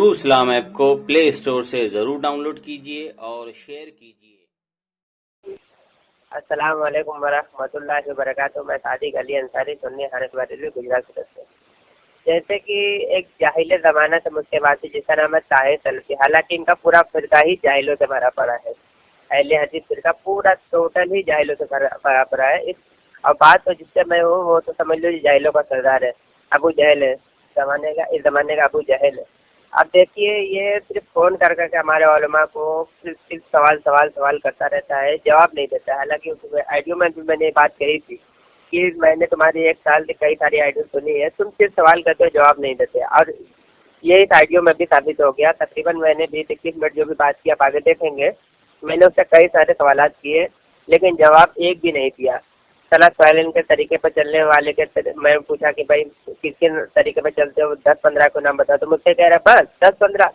True इस्लाम app को play store से ज़रूर डाउनलोड कीजिए और शेयर कीजिए। अस्सलाम वालेकुम वरहमतुल्लाहि वबरकातुहू। मैं सादिक अली अंसारी सुन्नी हानस बरेलवी गुजरात से। जैसे कि एक जाहिल ज़माना से मुझसे बात थी जिसका नाम है ताहिर सलफी। हालांकि इनका पूरा फिरका ही जाहिलों से भरा पड़ा है। अहले हदीस फिरका पूरा टोटल ही जाहिलों से भरा पड़ा है। और बात तो जिससे मैं हूँ वो तो समझ लो जाहिलों का सरदार है, अबू जहल है। इस ज़माने का अबू जहल है। अब देखिए ये सिर्फ फ़ोन कर करके हमारे उलमा को सिर्फ सवाल करता रहता है, जवाब नहीं देता है। हालांकि उस आइडियो में भी मैंने बात कही थी कि मैंने तुम्हारी एक साल की कई सारी आइडियो सुनी है, तुम सिर्फ सवाल करते हो, जवाब नहीं देते। और ये इस आइडियो में भी साबित हो गया। तकरीबन मैंने 20-21 मिनट जो भी बात की आप आगे देखेंगे, मैंने उससे कई सारे सवाल किए लेकिन जवाब एक भी नहीं दिया। सलात सालिन के तरीके पर चलने वाले मैं पूछा कि भाई किस तरीके पर चलते हो, 10-15 को नाम बता, तो मुझसे कह रहा बस 10-15।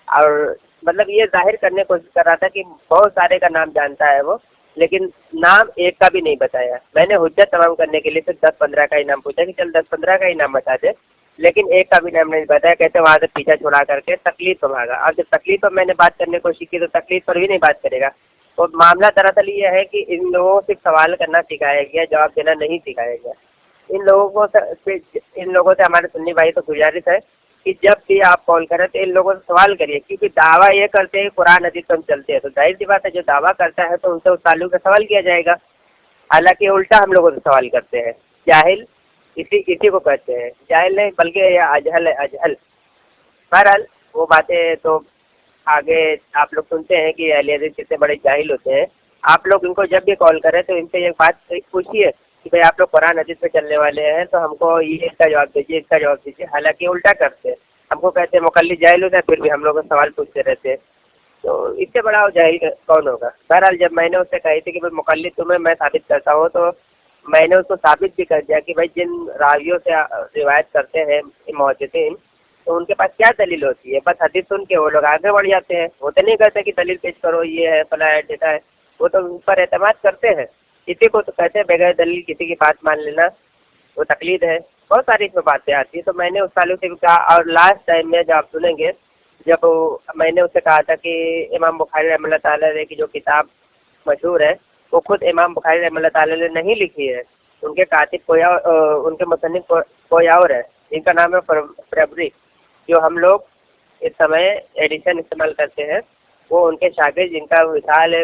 और मतलब ये जाहिर करने की कोशिश कर रहा था कि बहुत सारे का नाम जानता है वो, लेकिन नाम एक का भी नहीं बताया। मैंने हुज्जत तमाम करने के लिए सिर्फ 10-15 का ही नाम पूछा कि चल 10-15 का ही नाम बता दे, लेकिन एक का भी नाम नहीं बताया। कहते वहाँ से पीछा छुड़ा करके तकलीफ पर भागा। अब जब तकलीफ पर मैंने बात करने की कोशिश की तो तकलीफ पर भी नहीं बात करेगा। तो मामला दरअसल ये है कि इन लोगों से सवाल करना सिखाया गया, जवाब देना नहीं सिखाया गया। इन लोगों से हमारे सुन्नी भाई तो गुजारिश है कि जब भी आप कॉल करें तो इन लोगों से सवाल करिए, क्योंकि दावा ये करते हैं कुरान हदीस पर हम चलते हैं, तो जाहिर सी बात है जो दावा करता है तो उनसे उस ताल्लुक का सवाल किया जाएगा। हालांकि उल्टा हम लोगों से सवाल करते हैं। जाहिल इसी को कहते हैं, जाहिल नहीं बल्कि अजहल है, अजहल। बहरहाल वो बातें तो आगे आप लोग सुनते हैं कि अहले हदीस कितने बड़े जाहिल होते हैं। आप लोग इनको जब भी कॉल करें तो इनसे एक बात पूछिए कि भाई आप लोग कुरान हदीस पे चलने वाले हैं तो हमको ये इसका जवाब दीजिए, इसका जवाब दीजिए। हालांकि उल्टा करते हैं, हमको कहते हैं मुकल्लिद जाहिल होता है, फिर भी हम लोग सवाल पूछते रहते हैं। तो इससे बड़ा जाहिल कौन होगा। बहरहाल जब मैंने उससे कही थी कि भाई मुकल्लिद तुम्हें मैं साबित करता हूँ, तो मैंने उसको साबित भी कर दिया कि भाई जिन रावियों से रिवायत करते हैं मुहद्दिसीन, तो उनके पास क्या दलील होती है। बस हदीस सुन के वो लोग आगे बढ़ जाते हैं। वो तो नहीं कहते कि दलील पेश करो, ये है फला है डेटा है, वो तो उन पर एतमाद करते हैं। इसी को तो कहते हैं बगैर दलील किसी की बात मान लेना, वो तकलीद है। बहुत सारी इसमें बातें आती है। तो मैंने उस ताल्लुक से भी कहा, और लास्ट टाइम में जब आप सुनेंगे, जब मैंने उससे कहा था कि इमाम बुखारी रहमतुल्लाह ताला अलैह की जो किताब मशहूर है वो खुद इमाम बुखारी रहमतुल्लाह ताला अलैह नहीं लिखी है, उनके कातिब कोई और, उनके मुसन्निफ कोई और है, जिनका नाम है फरबरी। जो हम लोग इस समय एडिशन इस्तेमाल करते हैं वो उनके शागिर्द, जिनका विशाल है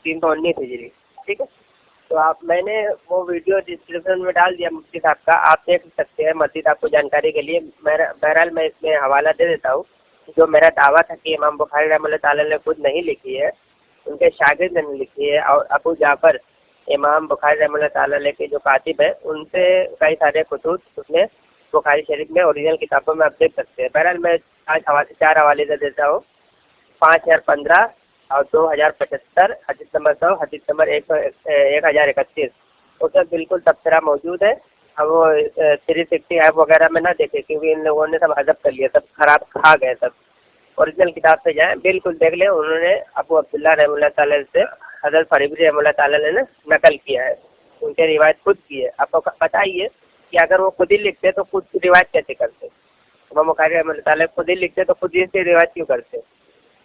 319 हिजरी। ठीक है, तो मैंने वो वीडियो डिस्क्रिप्शन में डाल दिया मुफ्ती साहब का, आप देख सकते हैं मज़ीद आपको जानकारी के लिए। बहरहाल मैं इसमें हवाला दे देता हूँ। जो मेरा दावा था कि इमाम बुखारी रहमतुल्लाह ताला ने खुद नहीं लिखी है, उनके शागिर्द ने लिखी है, और अबू जाफर इमाम बुखारी रहमतुल्लाह ताला के जो कातिब है उनसे कई सारे खुतूत उसमें बुखारी शरीफ में ओरिजिनल किताबों में आप देख सकते हैं। बहरहाल मैं आज 4 हवाले दे देता हूँ। 5015 और 2075, हदीस नंबर 100, हदीस नंबर 1031। उसमें बिल्कुल तबसरा मौजूद है। अब वो 360 ऐप वगैरह में ना देखे, क्योंकि इन लोगों ने सब हजब कर लिया, सब खराब खा गए सब। ओरिजिनल किताब से जाएं, बिल्कुल देख लें। उन्होंने अबू अब्दुल्लाह रहमतुल्लाह ताला से हज़रत फरीबी रहमतुल्लाह ताला ने नकल किया है, उनके रिवायत खुद की है। आपको बताइए कि अगर वो खुद ही लिखते तो खुद की रिवायत कैसे करते। इमाम बुखारी रहमतुल्लाह ताला खुद ही लिखते तो खुद ही से रिवायत क्यों करते।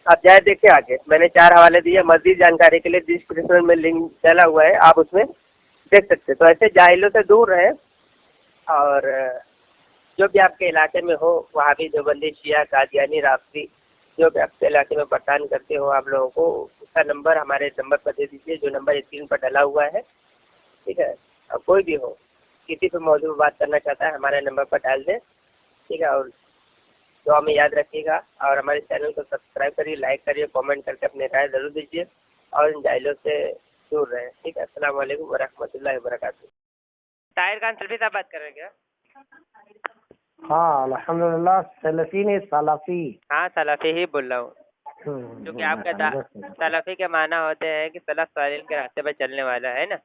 आप जाए देखिए आगे, मैंने 4 हवाले दिए। मज़ीद जानकारी के लिए डिस्क्रिप्शन में लिंक चला हुआ है, आप उसमें देख सकते हैं। तो ऐसे जाहिलों से दूर रहें, और जो भी आपके इलाके में हो, वहाँ भी देवबंदी, शिया, कादियानी, राफी, जो भी आपके इलाके में परेशान करते हो आप लोगों को, उसका नंबर हमारे नंबर पर दे दीजिए, जो नंबर स्क्रीन पर डला हुआ है। ठीक है, अब कोई भी हो, किसी भी मौजूद में बात करना चाहता है, हमारे नंबर पर डाल दें। ठीक है, और दुआ में याद रखिएगा, और हमारे चैनल को सब्सक्राइब करिए, लाइक करिए, कमेंट करके अपने राय ज़रूर दीजिए, और इन जाहिलों से दूर रहें। ठीक है, अस्सलाम वालेकुम वरहमतुल्लाहि वबरकातुहू। ताहिर खान सलफी साहब बात कर रहे हैं क्या? हाँ अल्हम्दुलिल्लाह, सलफी ने सलाफी। हाँ सलाफी ही बोल रहा हूँ, क्योंकि आपका सलाफी के माना होते हैं कि सलफ सालिन के रास्ते पर चलने वाला है ना।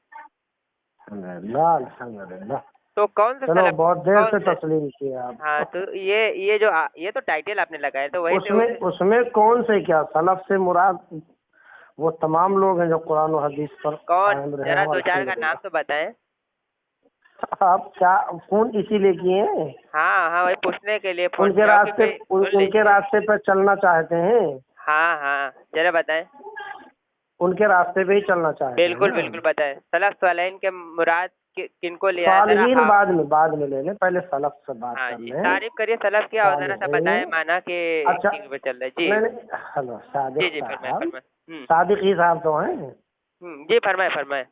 अल्हम्दुलिल्लाह। तो कौन सा चलो, सलफ, बहुत देर से तस्लीम किया आप। हाँ, तो ये तो टाइटल आपने लगाया, तो वही उसमें कौन से क्या सलफ से मुराद वो तमाम लोग हैं जो कुरान और हदीस पर कौन, कायम रहे जरा हैं। 2-4 का नाम तो बताएं। आप क्या फोन इसीलिए किए हैं? हाँ, वही पूछने के लिए फोन उनके किया कि रास्ते भाई सुन उनके लीजिए। रास्ते पर चलना चाहते हैं? हाँ, जरा बताएं। उनके रास्ते पे ही चलना चाहते हैं बिल्कुल ना? बिल्कुल बताएं। सलफ़ सालेहीन के मुराद किनको लिया है जरा? सालहीन हाँ बाद में ले लें, पहले सलफ से बात हाँ कर जी, लें। तारीफ करिए सलफ़ की और जरा सा बताएं सालहीन, माना कि अच्छा किन पे चल रहा है जी। नहीं हेलो सादिक जी फरमाए साहब, फरमाए। सादिक ही साहब तो हैं। जी फरमाए।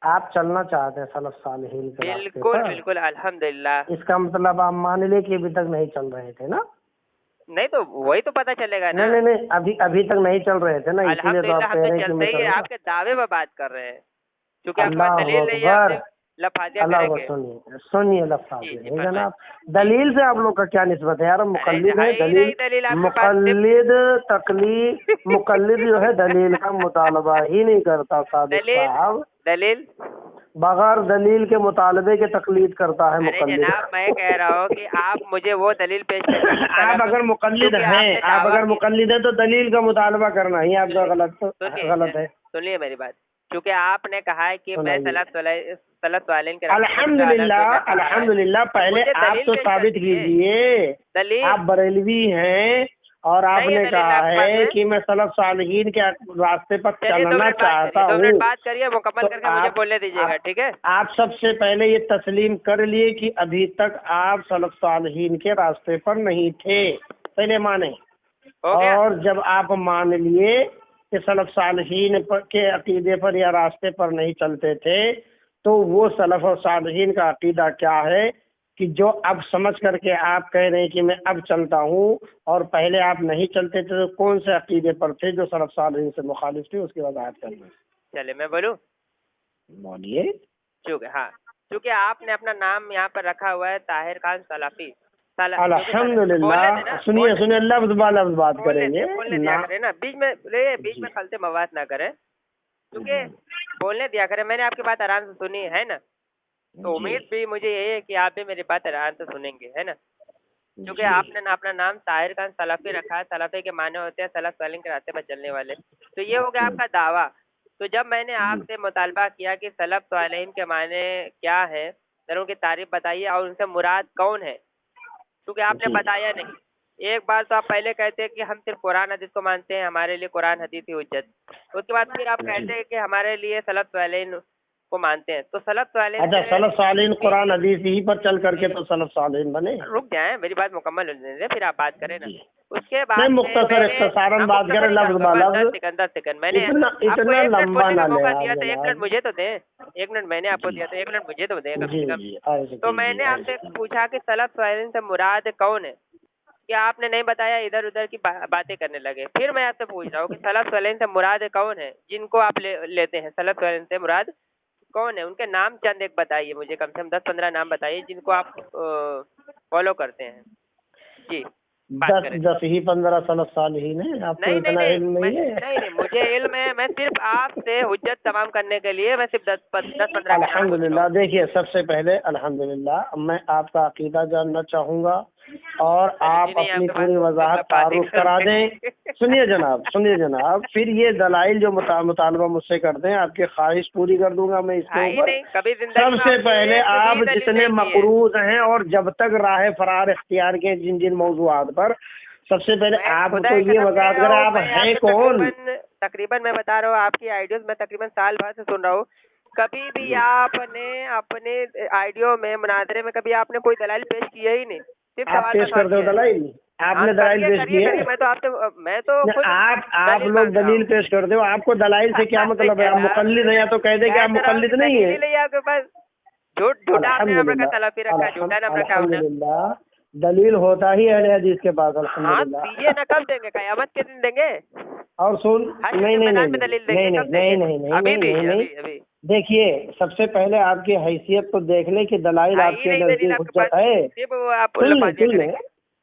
आप चलना चाहते हैं सलफ सालहीन के रास्ते बिल्कुल पर? बिल्कुल अल्हम्दुलिल्लाह। इसका मतलब आप मान ले कि अभी तक नहीं चल रहे थे ना? नहीं तो वही तो पता चलेगा ना। नहीं, अभी तक नहीं चल रहे थे ना, इसीलिए तो आप अल्हम्दुलिल्लाह हम कह तो रहे हैं कि चलते मैं ही चलूंगा। आपके दावे पर बात कर रहे हैं, क्योंकि आपके पास अल्लाह दलील नहीं है, अकबर, आपने लफाजिया अल्लाह करेंगे। सुनिए लफ्ज़ जी नहीं फरमाए। जनाब। दलील से आप लोग का क्या निस्बत है यार? अरे मुकल्लिद है, है ही दलील नहीं दलील आपके पास, मुकल्लिद तकलीद मुकल्लिद जो है दलील का मुतालबा ही नहीं करता सादिक दलील साहब। दलील। बगैर दलील के मुतालबे के तकलीद करता है अरे मुकल्लिद। जनाब मैं कह रहा हूँ कि आप मुझे वो दलील पेश करिए कि आप अगर मुकल्लिद क्योंकि हैं, आपने आप दावा अगर मुकल्लिद हैं तो दलील का मुतालबा करना ही आपका सुनिए गलत है। सुनिए मेरी बात, क्योंकि आपने कहा है कि मैं सुनाइए। सलफ़ वालेन के रास्ते पर अल्हम्दुलिल्लाह पहले मुझे आप दलील तो पेश साबित कीजिए। कीजिए। दलील आप बरेलवी हैं और नहीं है आपने दलील कहा आपके पास है में? कि मैं सलफ सालहीन के रास्ते पर चलिए 2 चलना मिनट बात चाहता करिए, 2 हूँ। मिनट बात करिए, मुकम्मल तो करके मुझे बोलने दीजिएगा, ठीक है? आप सबसे पहले ये तस्लीम कर लिए कि अभी तक आप सलफ सालहीन के रास्ते पर नहीं थे, पहले माने। हो गया? और जब आप मान लिए कि सलफ सालहीन के अकीदे पर या रास्ते पर नहीं चलते थे, तो वो सलफ और सालहीन का अकीदा क्या है कि जो अब समझ करके आप कह रहे हैं कि मैं अब चलता हूँ, और पहले आप नहीं चलते थे, तो कौन से अकीदे पर थे जो सलफ सालहीन से मुखालिफ थे, उसकी वजाहत करना। चलिए मैं बोलूँ? बोलिए। क्योंकि आपने अपना नाम यहाँ पर रखा हुआ है ताहिर खान सलाफी। अल्हम्दुलिल्लाह, सुनिए लफ्ज बा लफ्ज बात करेंगे बोलने दिया ना। करें ना, बीच में खलते मवाद ना करें, क्योंकि बोलने दिया करें। मैंने आपकी बात आराम से सुनी है ना, तो उम्मीद भी मुझे यही है कि आप भी मेरी बात आराम से सुनेंगे, है ना? क्योंकि आपने अपना नाम ताहिर खान सलाफी रखा है। सलाफी के माने होते हैं सलफ सालिन के रास्ते पर चलने वाले, तो ये हो गया आपका दावा। तो जब मैंने आपसे मुतालबा किया कि सलफ सालिन के माने क्या है, जरा उनकी तारीफ बताइए और उनसे मुराद कौन है, क्योंकि आपने बताया नहीं। एक बार तो आप पहले कहते हैं कि हम सिर्फ कुरान हदीस को मानते हैं, हमारे लिए कुरान हदीस ही हुज्जत। उसके बाद फिर आप कहते हैं कि हमारे लिए सलफ सालिन को मानते हैं। तो सलफ सालिन, अच्छा, सलफ सालिन कुरान हदीस ही पर चल करके तो सलफ सालिन बने। रुक जाए, मेरी बात मुकम्मल होने दें, फिर आप बात करें ना। उसके बाद नहीं, मुख्तसर इख्तिसारन बात करें, लफ्ज बा लफ्ज। 10 सेकंड मैंने इतना आपको 1 मिनट लंबा बोलने ना का ले मौका आप दिया, तो 1 मिनट जनाब। मुझे तो दें। 1 मिनट मैंने आपको दिया, तो 1 मिनट मुझे तो दें कम से कम। जी तो मैंने आपसे पूछा कि सलफ सालिन से मुराद कौन है, क्या आपने नहीं बताया, इधर उधर की बातें करने लगे। फिर मैं आपसे पूछ रहा हूँ कि सलफ सालिन से मुराद कौन है जिनको आप लेते हैं? सलफ सालिन से मुराद कौन है? उनके नाम चंद एक बताइए मुझे, कम से कम 10-15 नाम बताइए जिनको आप फॉलो करते हैं जी। 10 ही 15 सलफ सालिहीन है, आपको इतना इल्म नहीं है? नहीं मुझे इल्म है, मैं सिर्फ आपसे हुज्जत तमाम करने के लिए मैं सिर्फ 10-15 अल्हम्दुलिल्लाह। देखिए, सबसे पहले अल्हम्दुलिल्लाह मैं आपका अकीदा जानना चाहूँगा और आप अपनी पूरी वजाहत तारुफ करा दें। सुनिए जनाब, फिर ये दलाइल जो मुतालबा मुझसे करते हैं, आपकी ख्वाहिश पूरी कर दूंगा मैं इसके ऊपर। सबसे पहले आप जितने मकरूज हैं और जब तक राह फरार इख्तियार के जिन मौजूआत पर, सबसे पहले आप तो ये वजाहत करें आप हैं कौन। तकरीबन मैं बता रहा हूँ, आपकी आइडियोज मैं तकरीबन साल भर से सुन रहा हूँ। कभी भी आपने अपने आइडियो में, मुनाजरे में कभी आपने कोई दलाइल पेश किया ही नहीं। आप पेश कर दो दलाइल, आपने दलाइल पेश की है? मैं तो आप लोग दलील पेश कर दो। आपको दलाइल से क्या मतलब है? आप मुकल्लिद हैं या तो कह दे कि आप मुकल्लिद नहीं है। आपके पास झूठा आपने नाम रखा, सलाफी रखा, झूठा नाम रखा। अल्हम्दुलिल्लाह, दलील होता ही अहले हदीस के पास। अल्हम्दुलिल्लाह। दीजिए ना, कब देंगे? कयामत के दिन देंगे। और सुन, नहीं, देखिए, सबसे पहले आपकी हैसियत को देख ले कि दलाइल आपके नजदीक हुज्जत है। सुन ले,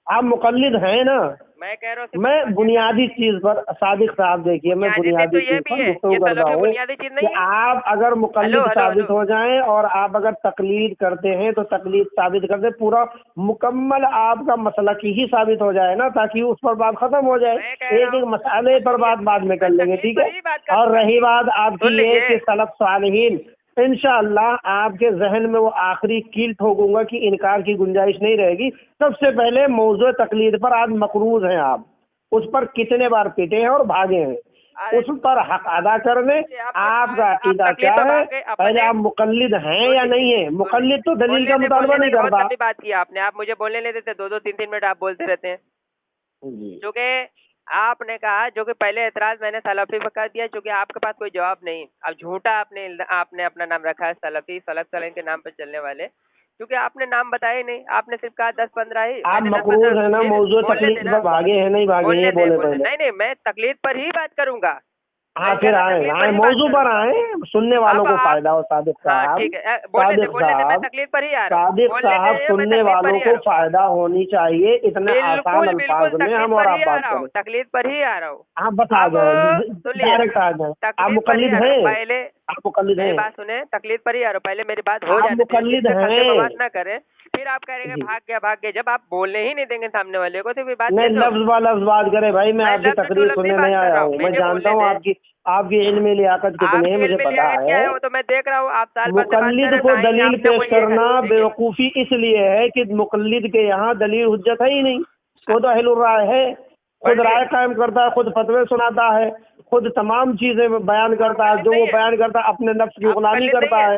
आप मुकल्लिद हैं ना? मैं कह रहा हूँ, मैं बुनियादी चीज पर, सादिक साहब देखिए, मैं बुनियादी चीज पर गुफ्तगू कर रहा हूँ कि आप अगर मुकल्लिद साबित हो जाएं और आप अगर तकलीद करते हैं तो तकलीद साबित कर दे, पूरा मुकम्मल आपका मसलक ही साबित हो जाए ना, ताकि उस पर बात खत्म हो जाए। एक एक मसाले पर बात बाद में कर लेंगे, ठीक है? और रही बात आपकी ये कि सलफ सालिहीन, انشاءاللہ آپ کے ذہن میں وہ آخری کیل ٹھوکوں گا کہ انکار کی گنجائش نہیں رہے گی. سب سے پہلے موضوع تقلید پر آج مقروض ہیں آپ، اس پر کتنے بار پیٹے ہیں اور بھاگے ہیں، اس پر حق ادا کرنے. آپ کا عقیدہ کیا ہے؟ پہلے آپ مقلد ہیں یا نہیں ہیں؟ مقلد تو دلیل کا مطالبہ نہیں کرتا. بات کی آپ نے، آپ مجھے بولنے لیتے تھے، 2-3 منٹ آپ بولتے رہتے ہیں. چونکہ آپ نے کہا، جو کہ پہلے اعتراض میں نے سلفی پر کر دیا، چونکہ آپ کے پاس کوئی جواب نہیں. اب جھوٹا آپ نے اپنا نام رکھا ہے سلفی، سلف سلیم کے نام پہ چلنے والے، کیونکہ آپ نے نام بتایا نہیں. آپ نے صرف کہا 10-15 ہی. آپ مقروض ہیں نا موضوع تقلید پر، بھاگے ہیں نہیں بھاگے ہیں بولے پہلے. نہیں، میں تقلید پر ہی بات کروں گا. ہاں پھر آئیں موضوع پر آئیں، سننے والوں کو فائدہ ہو. صادق صاحب، تقلید پر ہی آ رہا. صادق صاحب، سننے والوں کو فائدہ ہونی چاہیے. اتنے آسان الفاظ میں ہم اور آپ بات کریں. تقلید پر ہی آ رہا ہوں. آپ بس آ جائیں، ڈائریکٹ آ جائیں. آپ مقلد ہیں؟ پہلے آپ مقلد ہیں؟ بات سنیں، تقلید پر ہی آ رہا ہوں. پہلے میری بات ہو آپ مقلد ہیں؟ بات نہ کریں، پھر آپ کہہ رہے ہیں بھاگ گیا. جب آپ بولنے ہی نہیں دیں گے سامنے والے کو تو پھر بات نہیں. لفظ با لفظ بات کرے بھائی. میں آپ کی تقریر سننے نہیں آیا ہوں. میں جانتا ہوں آپ کی علم لیاقت کتنی ہے، مجھے پتا ہے. تو میں دیکھ رہا ہوں آپ مقلد کو دلیل پیش کرنا بیوقوفی اس لیے ہے کہ مقلد کے یہاں دلیل حجت ہے ہی نہیں. وہ تو اہل الرائے ہے، خود رائے قائم کرتا ہے، خود فتوے سناتا ہے، خود تمام چیزیں بیان کرتا ہے. جو وہ بیان کرتا ہے اپنے نفس کی غلامی کرتا ہے.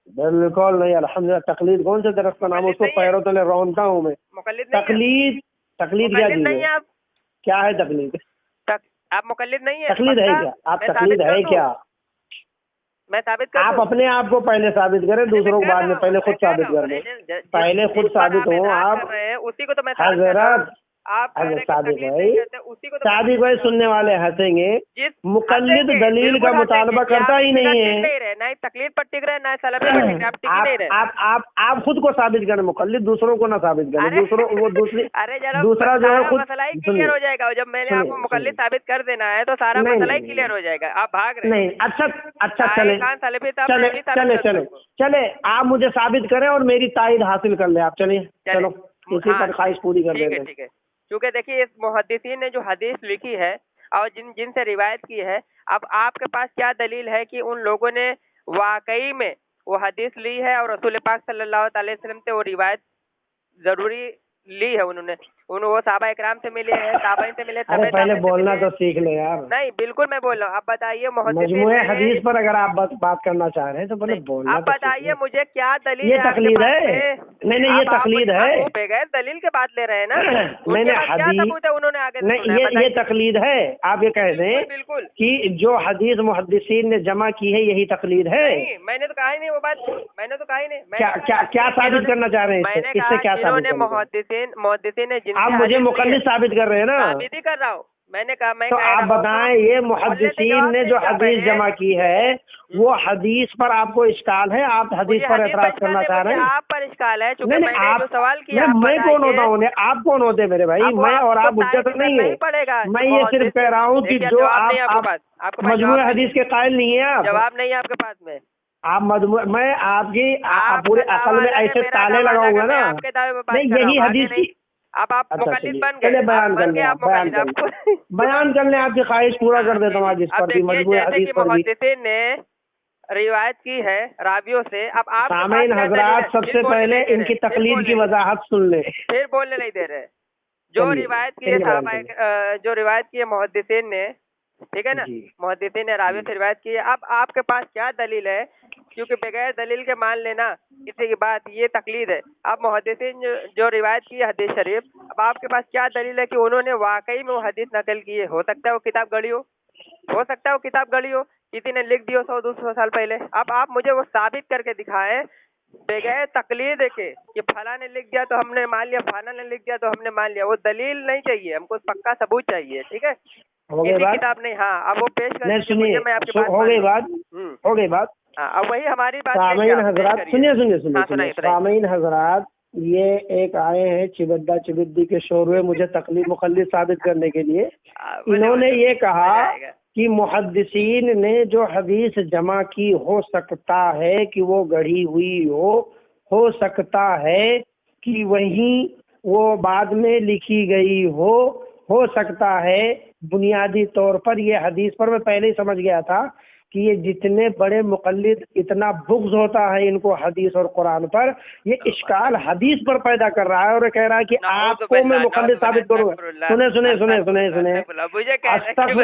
بالکل نہیں. الحمدللہ. تقلید کون سے درخت کا نام؟ اس کو پیروں تلے رونتا ہوں میں. تقلید کیا چیز ہے؟ کیا ہے تقلید؟ آپ مقلد نہیں ہے. تقلید ہے کیا؟ آپ تقلید ہے کیا؟ میں ثابت کروں. آپ اپنے آپ کو پہلے ثابت کریں، دوسروں کو بعد میں. پہلے خود ثابت کر دیں. پہلے خود ثابت ہوں آپ. اسی کو تو میں حضرت صادق بھائی سننے والے ہنسیں گے. مقلد دلیل کا مطالبہ کرتا ہی نہیں ہے. نہ تقلید پر ٹک رہے، نہ سلفی پر ٹک رہے. آپ خود کو ثابت کریں مقلد، دوسروں کو نہ ثابت کریں. دوسرا جو ہے خود مسئلہ ہی کلیئر ہو جائے گا. جب میں نے آپ کو مقلد ثابت کر دینا ہے تو سارا مسئلہ ہی کلیئر ہو جائے گا. آپ بھاگ رہے نہیں. اچھا چلے آپ مجھے ثابت کریں اور میری تائید حاصل کر لیں. آپ چلیے، چلو اسی پر خواہش پوری کر دیں. ٹھیک ہے. کیونکہ دیکھیے اس محدثین نے جو حدیث لکھی ہے اور جن سے روایت کی ہے، اب آپ کے پاس کیا دلیل ہے کہ ان لوگوں نے واقعی میں وہ حدیث لی ہے اور رسول پاک صلی اللہ تعالی وسلم سے وہ روایت ضروری لی ہے؟ انہوں نے وہ صحابہ اکرام سے ملے ہیں، تابعین سے ملے. پہلے بولنا تو سیکھ لیں یار. نہیں بالکل میں بول رہا ہوں. اب بتائیے مجموعہ حدیث پر اگر آپ بات کرنا چاہ رہے ہیں تو پہلے بولنا. اب بتائیے مجھے کیا دلیل. یہ تقلید ہے؟ نہیں یہ تقلید ہے. بغیر دلیل کے بات لے رہے ہیں نا. میں نے حدیث انہوں نے آگے نہیں، یہ تقلید ہے. آپ یہ کہہ دیں بالکل کہ جو حدیث محدثین نے جمع کی ہے یہی تقلید ہے. میں نے تو کہا ہی نہیں وہ بات. میں نے تو کہا ہی نہیں. کیا ثابت کرنا چاہ رہے ہیں؟ اس سے کیا ثابت کرنا؟ محدثین نے آپ مجھے مقلد ثابت کر رہے ہیں نا. ثابت ہی کر رہا ہوں. میں نے کہا تو آپ بتائیں یہ محدثین نے جو حدیث جمع کی ہے وہ حدیث پر آپ کو اشکال ہے؟ آپ حدیث پر اعتراض کرنا چاہ رہے ہیں؟ آپ پر اشکال ہے. نہیں آپ سوال کیا میں کون ہوتا ہوں؟ آپ کون ہوتے میرے بھائی؟ میں اور آپ حجت نہیں ہے. میں یہ صرف کہہ رہا ہوں کہ جو آپ مجموعہ حدیث کے قائل نہیں ہیں. آپ جواب نہیں ہے آپ کے پاس. آپ میں آپ کی پورے عقل میں ایسے تالے لگاؤں گا نا. نہیں یہی حدیث کی. آپ مقلد بن گئے. بیان کر لیں. آپ کی خواہش پورا کر دیتا ہوں آج اس پر بھی، مجموعہ حدیث پر بھی. محدثین نے روایت کی ہے راویوں سے. اب آپ سامعین حضرات سب سے پہلے ان کی تقلید کی وضاحت سن لیں. پھر بولنے نہیں دے رہے. جو روایت کی ہے جو روایت کی ہے محدثین نے، ٹھیک ہے نا، محدثین نے راویوں سے روایت کی ہے. اب آپ کے پاس کیا دلیل ہے؟ کیونکہ بغیر دلیل کے مان لینا کسی کی بات یہ تقلید ہے. اب محدثین جو روایت کی ہے حدیث شریف، اب آپ کے پاس کیا دلیل ہے کہ انہوں نے واقعی میں وہ حدیث نقل کی ہے؟ ہو سکتا ہے وہ کتاب گڑی ہو، کسی نے لکھ دی ہو 100-200 سال پہلے. اب آپ مجھے وہ ثابت کر کے دکھائیں بغیر تقلید کے کہ فلاں نے لکھ دیا تو ہم نے مان لیا، فلاں نے لکھ دیا تو ہم نے مان لیا. وہ دلیل نہیں چاہیے ہم کو، پکا ثبوت چاہیے. ٹھیک ہے، کتاب نہیں. ہاں اب وہ پیش کر سنیے. ہو گئی بات. اب وہی ہماری بات. سامعین حضرات سنیے. سامعین حضرات یہ ایک آئے ہیں چبدہ چبدی کے شورے مجھے تقلید مقلد ثابت کرنے کے لیے. انہوں نے یہ کہا کہ محدثین نے جو حدیث جمع کی ہو سکتا ہے کہ وہ گڑھی ہوئی ہو سکتا ہے کہ وہیں وہ بعد میں لکھی گئی ہو سکتا ہے. بنیادی طور پر یہ حدیث پر میں پہلے ہی سمجھ گیا تھا کہ یہ جتنے بڑے مقلد اتنا بغض ہوتا ہے ان کو حدیث اور قرآن پر، یہ اشکال حدیث پر پیدا کر رہا ہے اور کہہ رہا ہے کہ آپ کو میں مقلد ثابت کروں گا۔ سنے استغفر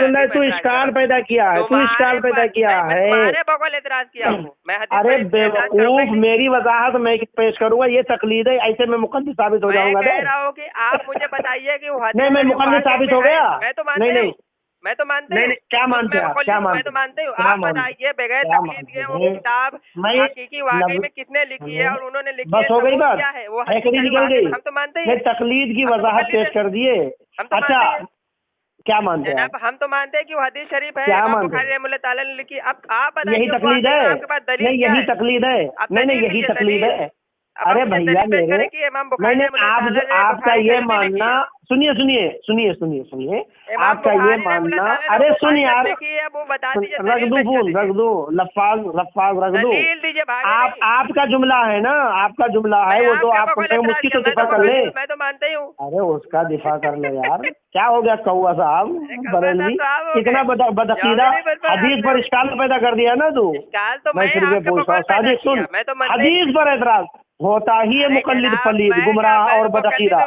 اللہ، تو اشکال پیدا کیا ہے، تو اشکال پیدا کیا ہے۔ ارے بیوقوف، میری وضاحت میں پیش کروں گا، یہ تقلید ہے، ایسے میں مقلد ثابت ہو جاؤں گا۔ میں کہہ رہا ہوں کہ آپ مجھے بتائیے کہ نہیں، میں مقلد ثابت ہو گیا؟ نہیں، میں تو مانتا ہوں، کیا مانتے ہیں؟ کیا میں تو مانتا ہوں۔ آپ بتائیے بغیر تقلید کے وہ کتاب حقیقی واقعی میں کتنے لکھی ہے اور انہوں نے لکھی ہے، بس ہو گئی بات، کیا ہے وہ نکل گئی۔ ہم تو مانتے میں ہیں، تقلید کی وضاحت پیش کر دیے۔ اچھا، کیا مانتے ہیں؟ جناب ہم تو مانتے ہیں کہ وہ حدیث شریف ہے، کیا امام مانتے بخاری رحمۃ اللہ تعالیٰ نے لکھی۔ اب آپ بتائیے یہی تقلید ہے؟ آپ کے پاس دلیل نہیں، یہی تقلید ہے۔ نہیں، یہی تقلید ہے۔ ارے بھیا میرے، نہیں، آپ کا یہ ماننا، سنیے آپ کا یہ ماننا، ارے سن یار، رکھ دو فون، رکھ دو لفاظ رکھ دو۔ آپ کا جملہ ہے نا، آپ کا جملہ ہے وہ، تو آپ اس کی تو دفاع کر لیں۔ میں تو مانتا ہوں۔ ارے اس کا دفاع کر لو یار، کیا ہو گیا کوا صاحب، بریلوی اتنا بدعقیدہ حدیث پر اشکال پیدا کر دیا نا تو۔ میں پھر یہ پوچھتا ہوں، صادق سن، حدیث پر اعتراض ہوتا ہی ہے مقلد پلید، گمراہ اور بدعقیدہ۔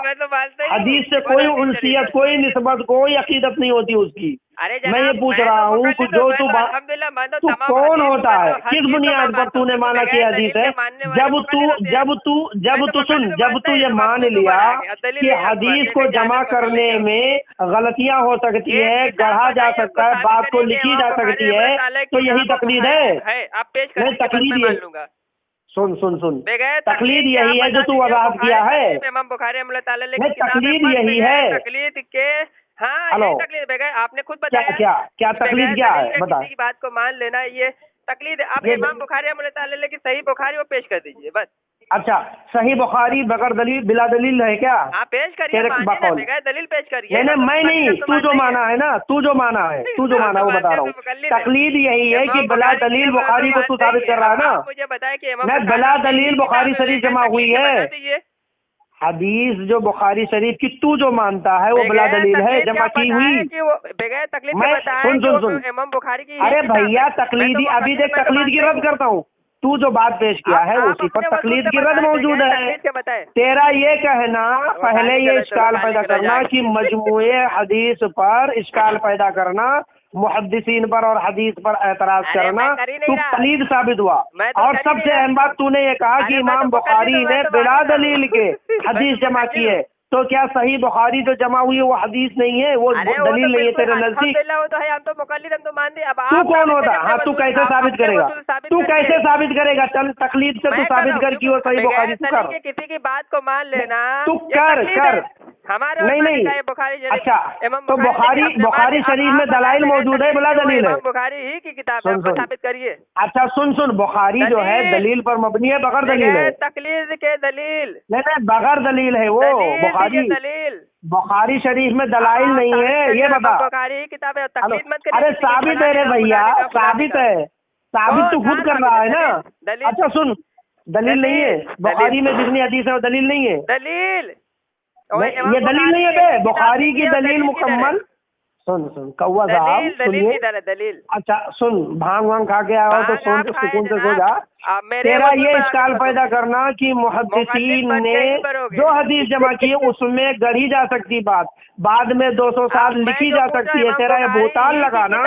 حدیث سے کوئی انسیت، کوئی نسبت، کوئی عقیدت نہیں ہوتی اس کی۔ میں یہ پوچھ رہا ہوں کہ جو تو کون ہوتا ہے، کس بنیاد پر تو نے مانا کہ حدیث ہے؟ جب تو یہ مان لیا کہ حدیث کو جمع کرنے میں غلطیاں ہو سکتی ہے، گڑھا جا سکتا ہے، بات کو لکھی جا سکتی ہے، تو یہی تقلید ہے۔ میں تقلید یہ سن تقلید یہی ہے جو تو وضاحت کیا ہے۔ امام بخاری رحمۃ اللہ تعالیٰ میں تقلید یہی ہے۔ تقلید کے ہلو، بغیر آپ نے خود بتایا کیا تقلید کیا ہے بتا۔ کسی کی بات کو مان لینا یہ تقلید ہے۔ آپ امام بخاری رحمۃ اللہ تعالیٰ کی صحیح بخاری وہ پیش کر دیجیے بس۔ اچھا، صحیح بخاری بغیر دلیل، بلا دلیل ہے کیا؟ آپ پیش کریے، بغیر دلیل پیش کریے۔ نہیں، میں نہیں، تو جو مانا ہے نا، تو جو مانا وہ بتا رہا ہوں۔ تقلید یہی ہے کہ بلا دلیل بخاری کو تو ثابت کر رہا ہے نا۔ مجھے بتائے کہ میں بلا دلیل بخاری شریف جمع ہوئی ہے۔ حدیث جو بخاری شریف کی تو جو مانتا ہے وہ بلا دلیل ہے، جمع کی ہوئی۔ بغیر تقلید میں سن امام بخاری کی، ارے بھیا تقلیدی، ابھی دیکھ تقلید کی رد کرتا ہوں۔ تو جو بات پیش کیا ہے اسی پر تقلید کی رد موجود ہے۔ تیرا یہ کہنا، پہلے یہ اشکال پیدا کرنا کہ مجموعے حدیث پر اشکال پیدا کرنا، محدثین پر اور حدیث پر اعتراض کرنا، تو تقلید ثابت ہوا۔ اور سب سے اہم بات تو نے یہ کہا کہ امام بخاری نے بلا دلیل کے حدیث جمع کی ہے، تو کیا صحیح بخاری جو جمع ہوئی ہے وہ حدیث نہیں ہے، وہ دلیل نہیں ہے تیرے نزدیک؟ تو کون ہوتا؟ ہاں، تو کیسے ثابت کرے گا؟ تو کیسے ثابت کرے گا؟ چل تقلید سے تو ثابت کر کی وہ صحیح بخاری تو کر، کسی کی بات کو مان لینا تو کر نہیں۔ اچھا، تو بخاری شریف میں دلائل موجود ہے، بلا دلیل ہے؟ بخاری ہی کی کتاب ہے، ثابت کریے۔ اچھا سن، بخاری جو ہے دلیل پر مبنی ہے، بغیر دلیل ہے؟ تقلید کے دلیل نہیں، بغیر دلیل ہے وہ بخاری شریف میں دلائل نہیں ہے، یہ بتا۔ بخاری کتاب ہے، تقلید مت کریے۔ ارے ثابت ہے رے بھیا، ثابت ہے، ثابت تو خود کر رہا ہے نا۔ اچھا سن، دلیل نہیں ہے بخاری میں جتنی حدیث ہے وہ دلیل نہیں ہے؟ دلیل یہ دلیل نہیں ہے بے، بخاری کی دلیل مکمل۔ سن کوا صاحب سنیے، دلیل۔ اچھا سن، بھانگ وانگ کھا کے آؤ تو سکون سے سو جا۔ تیرا یہ اشکال پیدا کرنا کہ محدثین نے جو حدیث جمع کی ہے اس میں گڑھی جا سکتی بات، بعد میں 200 سال لکھی جا سکتی ہے، تیرا یہ بہتان لگانا،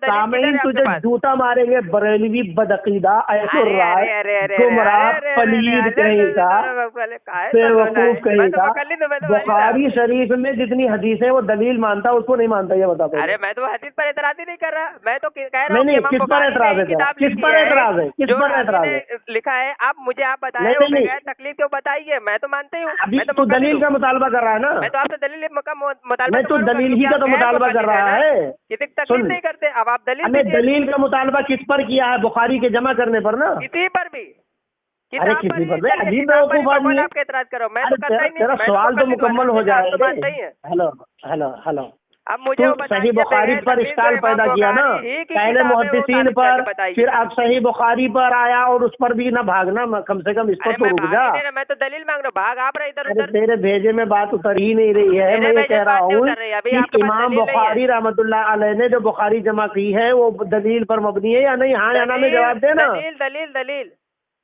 سامعین تجھے جوتا ماریں گے، بریلوی بدعقیدہ، ایت الرائے، گمراہ، پلید کہیں کا، بے وقوف کہیں کا۔ بخاری شریف میں جتنی حدیثیں وہ دلیل مانتا، اس کو نہیں مانتا، یہ بتا۔ ارے میں تو حدیث پر اعتراض ہی نہیں کر رہا، میں تو کہہ رہا ہوں نہیں، کس پر اعتراض ہے؟ کس پر اعتراض ہے؟ کس پر اعتراض ہے؟ لکھا ہے، آپ مجھے آپ بتائیں، تکلیف کیوں بتائیے؟ میں تو مانتے ہوں، ابھی تو دلیل کا مطالبہ کر رہا ہے نا۔ میں تو آپ سے دلیل کا مطالبہ، میں تو دلیل ہی کا تو مطالبہ کر رہا ہے۔ کسی تکلیف نہیں کرتے، اب آپ دلیل، ہمیں دلیل کا مطالبہ کس پر کیا ہے؟ بخاری کے جمع کرنے پر نا، کسی پر بھی۔ ارے کسی پر بھی عجیب بیوقوف آدمی ہے۔ اعتراض کرو، میں تو کرتا ہی نہیں۔ تیرا سوال تو مکمل ہو جائے گا۔ ہلو अब मुझे तो वो बताइए, सही बुखारी पर दलील तो इश्काल इमाम पैदा किया ना, बुखारी ही की पहले किताब है, वो मुहद्दिसीन साबित पर, करके बताइए। फिर अब सही बुखारी पर आया और उस पर भी ना भागना, कम से कम इस पर अरे तो मैं रुक भाग जा। ही नहीं रहा, मैं तो दलील मांग रहा हूँ, भाग आप रहे इधर अरे उधर। तेरे भेजे में बात उतर ही नहीं रही है। मेरे मैं ये भेजे कह में रहा बात नहीं हूँ उतर रही है, अभी कि आपके पास इमाम दलील नहीं है। बुखारी रहमतुल्लाह अलैह ने जो बुखारी जमा की है वो दलील पर मबनी है या नहीं? हाँ या ना में जवाब देना। दलील दलील दलील।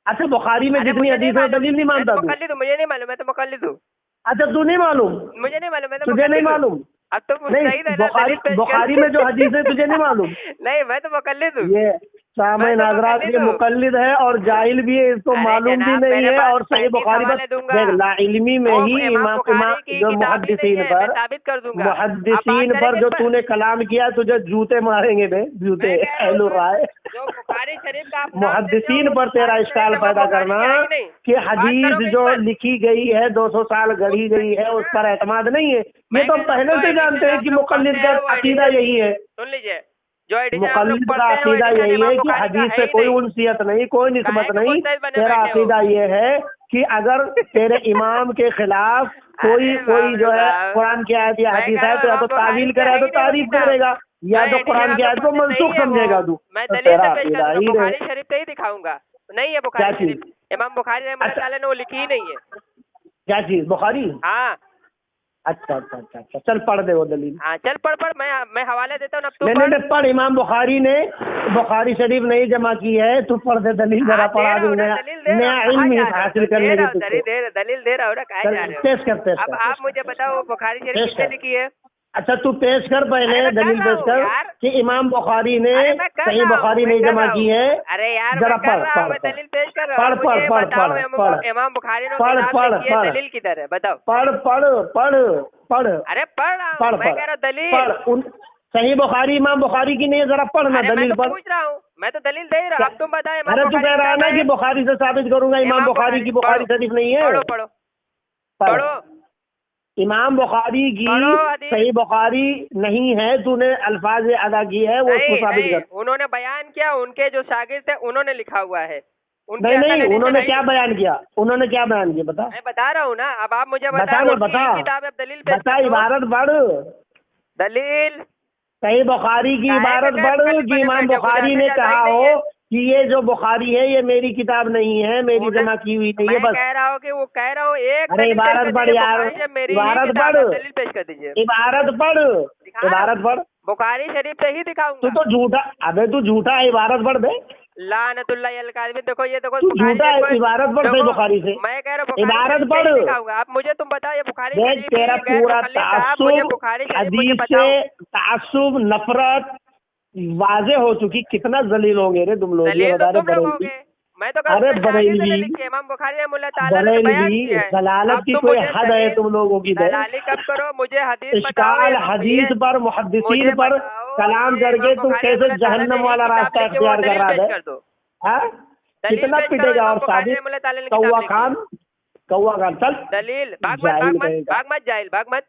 अच्छा, बुखारी में अरे जितनी मुझे हदीस है मालूम, दलील नहीं मैं मानता तो तू? मुकल्लिद हूँ, मुझे नहीं मालूम, मैं तो मुकल्लिद हूँ। अच्छा, तू नहीं मालूम? मुझे नहीं मालूम, मैं तो तुझे नहीं मुकल्लिद हूँ। मालूम? अब तो नहीं, सही है ना, बुखारी दलील पेश कर। बुखारी में जो हदीस है तुझे नहीं मालूम? नहीं, मैं तो मुकल्लिद हूँ। ये सामने मैं तो नाजरात मुकल्लिद ये हूँ। मुकल्लिद है और जाहिल भी है, इसको अरे मालूम भी जनाब, नहीं मेरे है। पास और सही 35 बुखारी पर हवाले दूंगा। देख, ला इल्मी में वो ही इमाम बुखारी की जो किताब ही नहीं मुहद्दिसीन है, मैं पर साबित कर दूंगा। अब मुहद्दिसीन बात पर करें जो किस पर? तूने कलाम किया, तुझे जूते मारेंगे बे, जूते। मैं कह रहा हूँ एहलुर राय जो बुखारी शरीफ का आप नाम देते हो, मुहद्दिसीन वो पर तेरा बुखारी इश्काल शरीफ पैदा इमाम बुखारी करना की है ही नहीं। कि बात हदीस करोगे इस जो पर? लिखी गई है 200 साल गढ़ी गई है, उस पर एतमाद नहीं है। ये मैं तो कह रहा हूँ, पहले जो से जानते एडिशन हैं आप कि लोग मुकल्लिद पढ़ते का हैं, वो अकीदा एडिशन यही है। सुन लीजिए, जो एडिशन आप लोग मुकल्लिद का पढ़ते हैं वो अकीदा एडिशन यही इमाम है कि बुखारी का हदीस है से ही कोई नहीं। उनसियत नहीं, कोई काहे निस्बत के नहीं। मुस्तहिद बने तेरा बैठे हो? अकीदा ये है कि अगर तेरे इमाम के खिलाफ कोई अरे कोई बाप जो रे है बाप। कुरान की आयत या मैं हदीस कह है रहा तो हूँ या तो इमाम बुखारी तावील से करे है तो ही नहीं वो तारीफ किताब। करेगा, या जो तो एडिशन कुरान आप की लोग आयत को पढ़ते नहीं मनसूख है समझेगा वो, तू। मैं तो दलील तेरा से पेश कर अकीदा दूंगा, ही बुखारी रहे। शरीफ से ही दिखाऊंगा। नहीं है क्या बुखारी चीज? शरीफ, इमाम बुखारी रहमतुल्लाह अच्छा, ताला ने वो लिखी ही नहीं है। क्या चीज? बुखारी? हाँ अच्छा अच्छा अच्छा अच्छा, चल पढ़ दे वो दलील। हाँ, चल पढ़ पढ़, मैं हवाले देता हूँ, अब तू नहीं पढ़। नहीं, पढ़। इमाम बुखारी ने बुखारी शरीफ नहीं जमा की है, तू पढ़ दे दलील जरा। हाँ, दे पढ़ा रहा दे, हूँ ना, नया दलील दे रहा नया हूँ, कहाँ इल्म जा रहे हो? हासिल दे करने रहा की हूँ, तुझको। दलील दे रहा हूँ ना, कहाँ जा रहे हो? पेश कर, पेश अब कर, आप मुझे बताओ बुखारी शरीफ पेश किसने कर। लिखी है? अच्छा, तू पेश कर पहले, अरे मैं कर दलील रहा पेश हूँ कर यार। कि इमाम बुखारी ने अरे मैं कर सही रहा हूँ, बुखारी मैं नहीं कर जमा रहा की हूँ। है। अरे यार जरा मैं कर पढ़ रहा हूँ, पढ़ मैं पढ़ दलील पेश कर रहा पढ़ हूँ। पढ़ मुझे पढ़ बताओ पढ़ पढ़ इमाम बुखारी ने पढ़ किताब पढ़ लिखी है, पढ़ दलील किधर है बताओ? पढ़ पढ़ पढ़ पढ़ अरे पढ़ रहा हूँ, पढ़ मैं पढ़ कह रहा हूँ दलील। पढ़ उन सही बुखारी इमाम बुखारी की नहीं है, जरा पढ़ना अरे मैं दलील तो पढ़। पूछ रहा हूँ, मैं तो दलील दे रहा हूँ, अब तुम बताओ इमाम अरे तू बुखारी कह रहा है किताब ना है? कि बुखारी से साबित करूंगा, इमाम बुखारी की बुखारी पढ़ो, शरीफ नहीं है। पढ़ो पढ़ो पढ़। पढ़ो इमाम बुखारी की पढ़ो हदीस। सही बुखारी नहीं है, तूने अल्फाज अदा की है, वो उसको नहीं साबित नहीं, कर। उन्होंने बयान किया, उनके जो शागिर्द थे उन्होंने लिखा हुआ है। उनकी नहीं असल नहीं, एडिशन उन्होंने है क्या नहीं। बयान किया? उन्होंने क्या बयान किया? बता, मैं बता रहा हूँ ना, अब आप मुझे बता बताओ, ना, उनकी बता, ही किताब है, अब दलील पेश बता। कर दो। इबारत पढ़, दलील सही बुखारी की काहे के इबारत गैर पढ़ मुकल्लिद कि बने इमाम बैठे हो? बुखारी मुझे ने जाता ही कहा नहीं हो है। कि ये जो बुखारी है ये मेरी किताब नहीं है, मेरी उन्हें- जमा की हुई नहीं है। मैं बस कह रहा हूँ कि वो कह रहा हूँ एक अरे दलील पेश इबारत कर पढ़ दीजिए, यार, बुखारी से मेरी ही इबारत किताब है, पढ़, दलील पेश कर दीजिए। इबारत पढ़, दिखा रहा हूँ, इबारत पढ़। बुखारी शरीफ से ही तू दिखाऊंगा। तो झूठा, अबे तू झूठा है, इबारत पढ़ बे। लानतुल्लाह अल काज़िबीन। देखो ये देखो तू बुखारी झूठा है, शरीफ इबारत पढ़ सही देखो, बुखारी से। मैं कह रहा हूँ बुखारी इबारत शरीफ से ही पढ़। दिखाऊंगा। अब मुझे तुम बताओ, ये बुखारी देख, शरीफ तेरा की गैर पूरा मुकल्लिद साहब, मुझे तासुब बुखारी शरीफ मुझे हदीस बताओ। से, तासुब नफरत वाजे हो चुकी। कितना जलील होंगे रे तुम लोग, ये दलील बता तो रहे तुम लोग बरेलवी। होगे, मैं तो अरे शागिर्द ने बरेलवी, लिखी है, इमाम बुखारी रहमतुल्लाह ताला ने बयान बरेलवी, किया है। दलालत अब की तुम कोई मुझे हद है तुम लोगों की? दे दलाली कब करो, मुझे हदीस बताओ। इश्काल हदीस पर, मुहद्दिसीन मुझे पर बताओ, कलाम ये करके इमाम तुम बुखारी कैसे रहमतुल्लाह ताला ने जहन्नम ही वाला किताब रास्ता लिखी है, वो इख्तियार कर दलील रहा पेश है? कर दो। हाँ? दलील कितना पेश करो, पिटेगा? इमाम और बुखारी साबित रहमतुल्लाह ताला ने किताब कौवा लिखी है। खान, कौवा खान, चल दलील भाग मत जाहिल भाग मत कहेगा। भाग मत जाहिल भाग मत।